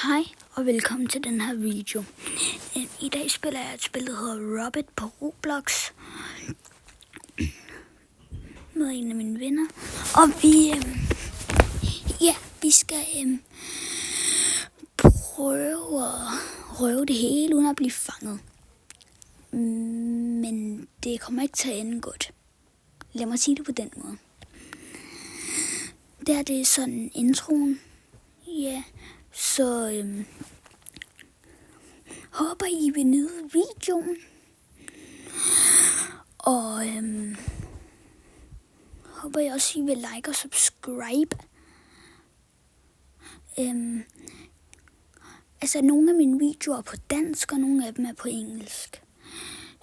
Hej og velkommen til den her video. I dag spiller jeg et spil, der hedder Robit på Roblox med en af mine venner. Og vi skal prøve at røve det hele uden at blive fanget. Men det kommer ikke til at ende godt. Lad mig sige det på den måde. Det er sådan introen. Ja, så håber I vil nyde videoen. Og håber jeg også I vil like og subscribe. Altså nogle af mine videoer er på dansk, og nogle af dem er på engelsk.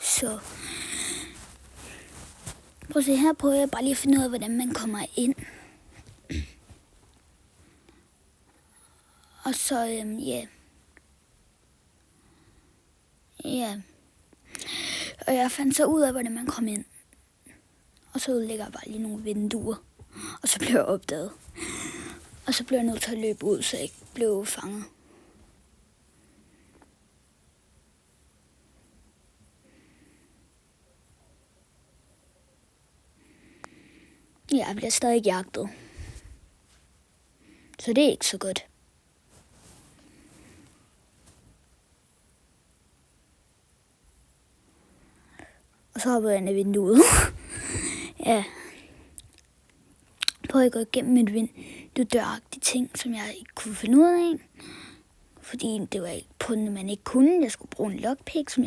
Så prøv at se, her prøver jeg bare lige at finde ud af, hvordan man kommer ind. Og så, Og jeg fandt så ud af, hvordan man kom ind. Og så udlægger jeg bare lige nogle vinduer. Og så blev jeg opdaget. Og så blev jeg nødt til at løbe ud, så jeg ikke blev fanget. Ja, jeg bliver stadig jagtet. Så det er ikke så godt. Og så hopper jeg ind i vinduet. Ja. Prøv at gå igennem et vinduedøragtige ting, som jeg ikke kunne finde ud af. Fordi det var ikke på den, man ikke kunne. Jeg skulle bruge en lockpick,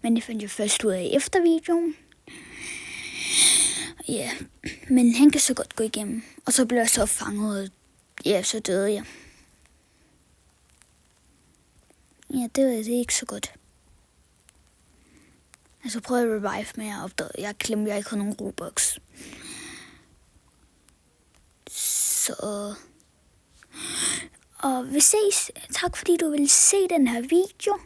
men det fandt jeg først ud af efter videoen. Ja, men han kan så godt gå igennem. Og så blev jeg så fanget, og ja, så døde jeg. Ja, det var ikke så godt. Altså prøvede at revive med at opdage. Jeg glemte, jeg ikke havde nogen Robux. Så... Og vi ses. Tak fordi du ville se den her video.